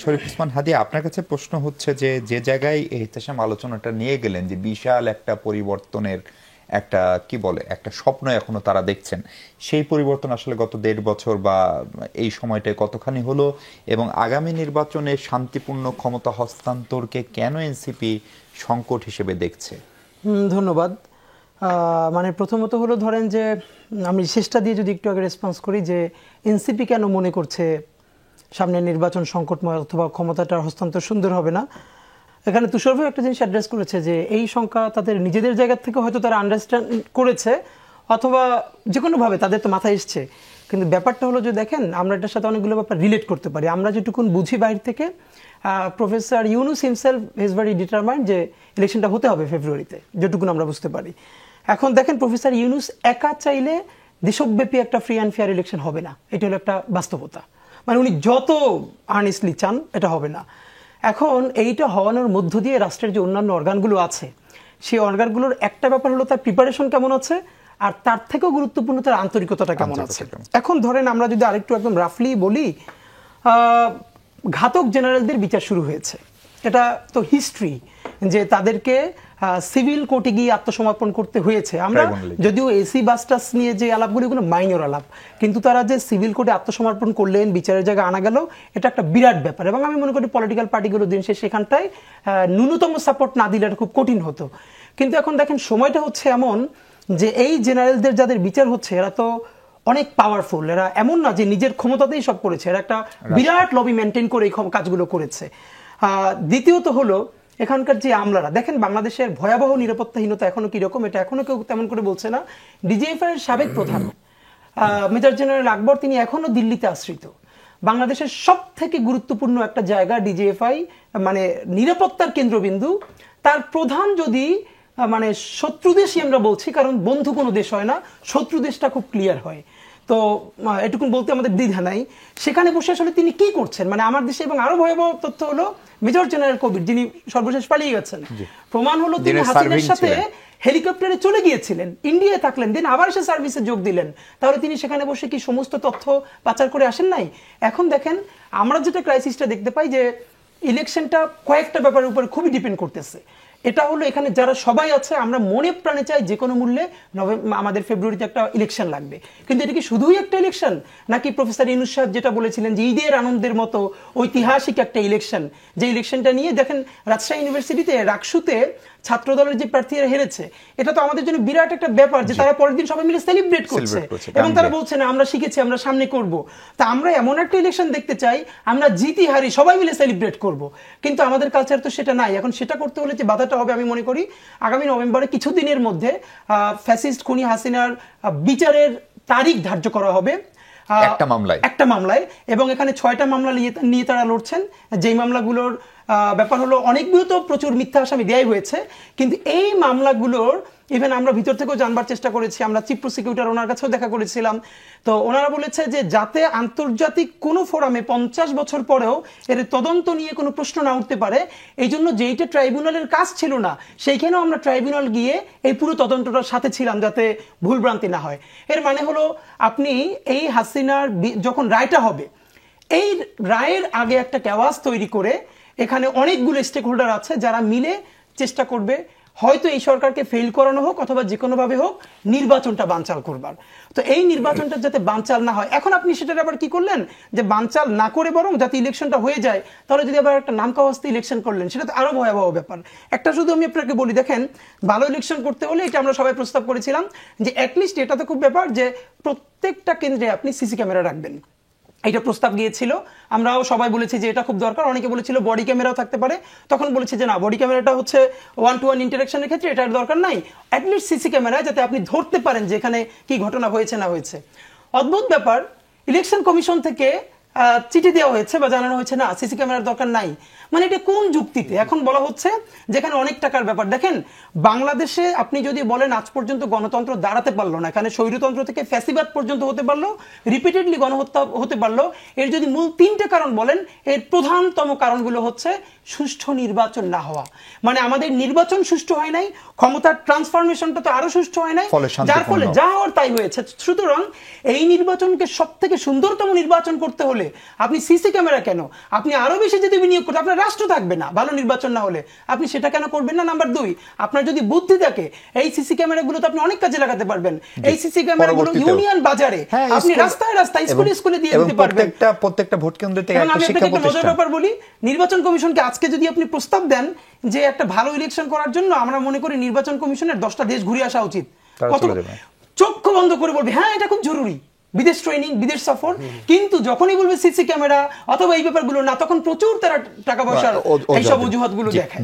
শরীফ ওসমান হাদি, আপনার কাছে প্রশ্ন হচ্ছে যে যে জায়গায় এহতেশাম আলোচনাটা নিয়ে গেলেন, যে বিশাল একটা পরিবর্তনের একটা কি বলে একটা স্বপ্ন এখনো তারা দেখছেন, সেই পরিবর্তন আসলে গত 1.5 বছর বা এই সময়টায় কতখানি হলো, এবং আগামী নির্বাচনে শান্তিপূর্ণ ক্ষমতা হস্তান্তরকে কেন এনসিপি সংকট হিসেবে দেখছে? ধন্যবাদ। মানে প্রথমত হলো ধরেন যে আমি শেষটা দিয়ে যদি একটু আগে রেসপন্স করি যে এনসিপি কেন মনে করছে সামনের নির্বাচন সংকটময় অথবা ক্ষমতাটার হস্তান্তর সুন্দর হবে না। এখানে তুষার ভাই একটা জিনিস অ্যাড্রেস করেছে যে এই সংখ্যা তাদের নিজেদের জায়গা থেকে হয়তো তারা আন্ডারস্ট্যান্ড করেছে অথবা যে কোনোভাবে তাদের তো মাথায় এসছে, কিন্তু ব্যাপারটা হলো যে দেখেন আমরা এটার সাথে অনেকগুলো ব্যাপার রিলেট করতে পারি। আমরা যেটুকুন বুঝি বাইরে থেকে, professor Yunus himself is very determined যে ইলেকশনটা হতে হবে ফেব্রুয়ারিতে, যেটুকুন আমরা বুঝতে পারি। এখন দেখেন প্রফেসর ইউনুস একা চাইলে দেশব্যাপী একটা ফ্রি অ্যান্ড ফেয়ার ইলেকশন হবে না, এটা হলো একটা বাস্তবতা। মানে উনি যত আর্নেস্টলি চান এটা হবে না। এখন এইটা হওয়ানোর মধ্য দিয়ে রাষ্ট্রের যে অন্যান্য অর্গানগুলো আছে সেই অর্গানগুলোর একটা ব্যাপার হলো তার প্রিপারেশন কেমন আছে, আর তার থেকেও গুরুত্বপূর্ণ তার আন্তরিকতাটা কেমন আছে। এখন ধরেন আমরা যদি আরেকটু একদম রাফলি বলি, ঘাতক জেনারেলদের বিচার শুরু হয়েছে, এটা তো হিস্ট্রি যে তাদেরকে সিভিল কোর্টে গিয়ে আত্মসমর্পণ করতে হয়েছে। আমরা যদিও এসি বাসটাস নিয়ে যে আলাপগুলো এগুলো মাইনর আলাপ, কিন্তু তারা যে সিভিল কোর্টে আত্মসমর্পণ করলেন, বিচারের জায়গায় আনা গেল, এটা একটা বিরাট ব্যাপার। এবং আমি মনে করি পলিটিক্যাল পার্টিগুলো দিন শেষে সেখানটায় ন্যূনতম সাপোর্ট না দিলে এটা খুব কঠিন হতো। কিন্তু এখন দেখেন সময়টা হচ্ছে এমন যে এই জেনারেলদের যাদের বিচার হচ্ছে এরা তো অনেক পাওয়ারফুল, এরা এমন না যে নিজের ক্ষমতাতেই সব করেছে, এরা একটা বিরাট লবি মেনটেন করে এই কাজগুলো করেছে। দ্বিতীয়ত হলো এখানকার যে আমলারা, দেখেন বাংলাদেশের ভয়াবহ নিরাপত্তাহীনতা এখনো কিরকম, এটা এখনো কেউ তেমন করে বলছে না। ডিজিএফআই এর সাবেক প্রধান মেজর জেনারেল আকবর তিনি এখনো দিল্লিতে আশ্রিত। বাংলাদেশের সব থেকে গুরুত্বপূর্ণ একটা জায়গা ডিজিএফআই, মানে নিরাপত্তার কেন্দ্রবিন্দু, তার প্রধান যদি মানে শত্রু দেশই আমরা বলছি, কারণ বন্ধু কোনো দেশ হয় না, শত্রু দেশটা খুব ক্লিয়ার হয়। তো এটুকুন বলতে আমাদের দ্বিধা নাই। সেখানে বসে আসলে তিনি কি করছেন, মানে আমার দেশে। এবং আরো ভয়াবহ তথ্য হলো মেজর জেনারেল কবির, যিনি সর্বশেষ পালিয়ে গেছেন, প্রমাণ হলো তিনি হাসিনার সাথে হেলিকপ্টারে চলে গিয়েছিলেন, ইন্ডিয়ায় থাকলেন, দিন আবার সে সার্ভিসে যোগ দিলেন। তাহলে তিনি সেখানে বসে কি সমস্ত তথ্য পাচার করে আসেন নাই? এখন দেখেন আমরা যেটা ক্রাইসিসটা দেখতে পাই যে ইলেকশনটা কয়েকটা ব্যাপারের উপর খুবই ডিপেন্ড করতেছে। এটা হলো এখানে যারা সবাই আছে আমরা মনে প্রাণে চাই যে কোনো মূল্যে আমাদের ফেব্রুয়ারিতে একটা ইলেকশন লাগবে, কিন্তু এটা কি শুধুই একটা ইলেকশন, নাকি প্রফেসর ইউনুস সাহেব যেটা বলেছিলেন যে ঈদের আনন্দের মতো ঐতিহাসিক একটা ইলেকশন, যে ইলেকশনটা নিয়ে দেখেন রাজশাহী ইউনিভার্সিটিতে রাকসুতে ছাত্র দলের যে প্রার্থীরা হেরেছে, এটা তো আমাদের জন্য বিরাট একটা ব্যাপার যে তারা পরের দিন সবাই মিলে সেলিব্রেট করছে এবং তারা বলছে না আমরা শিখেছি, আমরা সামনে করব। তা আমরা এমন একটা ইলেকশন দেখতে চাই আমরা জিতি হারি সবাই মিলে সেলিব্রেট করব, কিন্তু আমাদের কালচার তো সেটা নাই। এখন সেটা করতে হলে যে বাধাটা হবে আমি মনে করি আগামী নভেম্বরে কিছুদিনের মধ্যে ফ্যাসিস্ট খুনি হাসিনার বিচারের তারিখ ধার্য করা হবে একটা মামলায়, এবং এখানে 6টা মামলা নিয়ে তারা লড়ছেন। যেই মামলাগুলোর ব্যাপার হলো অনেকগুলো তো প্রচুর মিথ্যা আসামি দেয়াই হয়েছে, কিন্তু এই মামলাগুলোর ইভেন আমরা ভিতর থেকেও জানবার চেষ্টা করেছি, আমরা চিফ প্রসিকিউটর ওনার কাছেও দেখা করেছিলাম, তো ওনারা বলেছে যে যাতে আন্তর্জাতিক কোনো ফোরামে 50 বছর পরেও এর তদন্ত নিয়ে কোনো প্রশ্ন না উঠতে পারে, এই জন্য যেইটা ট্রাইব্যুনালের কাজ ছিল না সেইখানেও আমরা ট্রাইব্যুনাল গিয়ে এই পুরো তদন্তটার সাথে ছিলাম যাতে ভুলভ্রান্তি না হয়। এর মানে হলো আপনি এই হাসিনার যখন রায়টা হবে, এই রায়ের আগে একটা ক্যাওয়াস তৈরি করে এখানে অনেকগুলো স্টেক হোল্ডার আছে যারা মিলে চেষ্টা করবে হয়তো এই সরকারকে ফেল করানো হোক অথবা যে কোনোভাবে হোক নির্বাচনটা বানচাল করবার। তো এই নির্বাচনটা যাতে বানচাল না হয়, এখন আপনি সেটার আবার কি করলেন যে বানচাল না করে বরং যাতে ইলেকশনটা হয়ে যায়, তাহলে যদি আবার একটা নাম কাওয়াস্তে ইলেকশন করলেন সেটা তো আরো ভয়াবহ ব্যাপার। একটা শুধু আমি আপনাকে বলি, দেখেন ভালো ইলেকশন করতে হলে এটা আমরা সবাই প্রস্তাব করেছিলাম যে অ্যাটলিস্ট এটা তো খুব ব্যাপার যে প্রত্যেকটা কেন্দ্রে আপনি সিসি ক্যামেরা রাখবেন, এটা প্রস্তাব গিয়েছিল। আমরাও সবাই বলেছি যে এটা খুব দরকার, অনেকে বলেছিল বডি ক্যামেরাও থাকতে পারে, তখন বলেছে যে না বডি ক্যামেরাটা হচ্ছে 1-to-1 ইন্টারাকশনের ক্ষেত্রে এটার দরকার নাই, অ্যাটলিস্ট সিসি ক্যামেরা যাতে আপনি ধরতে পারেন যে এখানে কি ঘটনা হয়েছে না হয়েছে। অদ্ভুত ব্যাপার, ইলেকশন কমিশন থেকে চিঠি দেওয়া হয়েছে বা জানানো হয়েছে না সিসি ক্যামেরার দরকার নাই, মানে এটা কোন যুক্তিতে এখন বলা হচ্ছে যেখানে অনেক টাকার ব্যাপার। দেখেন বাংলাদেশে আপনি যদি বলেন আজ পর্যন্ত গণতন্ত্র দাঁড়াতে পারলো না, এখানে স্বৈরতন্ত্র থেকে ফ্যাসিবাদ পর্যন্ত হতে পারলো, রিপিটেডলি গণহত্যা হতে পারলো, এর যদি মূল 3টে কারণ বলেন এর প্রধানতম কারণগুলো হচ্ছে সুষ্ঠু নির্বাচন না হওয়া। মানে আমাদের নির্বাচন সুষ্ঠু হয় নাই, ক্ষমতার ট্রান্সফরমেশনটা তো আরো সুষ্ঠু হয় নাই, যার ফলে যা হওয়ার তাই হয়েছে। সুতরাং এই নির্বাচনকে সব থেকে সুন্দরতম নির্বাচন করতে হলে আপনি সিসি ক্যামেরা কেন, আপনি আরো বেশি যদি বিনিয়োগ করতে, আপনার রাষ্ট্র থাকবে না ভালো নির্বাচন না হলে, আপনি সেটা কেন করবেন না? নাম্বার 2, আপনার যদি বুদ্ধি থাকে এই সিসি ক্যামেরাগুলো তো আপনি অনেক কাজে লাগাতে পারবেন। এই সিসি ক্যামেরাগুলো ইউনিয়ন বাজারে, আপনি রাস্তায় রাস্তায় স্কুলে স্কুলে দিয়ে দিতে পারবেন। প্রত্যেকটা ভোট কেন্দ্র থেকে একটা আমি শিক্ষা আপনাকে একটা মজার প্রতিষ্ঠান। ব্যাপার বলি, নির্বাচন কমিশনকে আজকে যদি আপনি প্রস্তাব দেন যে একটা ভালো ইলেকশন করার জন্য, আমরা মনে করি নির্বাচন কমিশনের 10টা দেশ ঘুরে আসা উচিত। কত চক্ষু বন্ধ করে বলবে হ্যাঁ এটা খুব জরুরি, বিদেশ ট্রেনিং, বিদেশ সফর। কিন্তু যখনই বলবে সিসি ক্যামেরা অথবা এই ব্যাপারগুলো না, তখন প্রচুর তারা টাকা পয়সার এইসব অজুহাতগুলো দেখায়।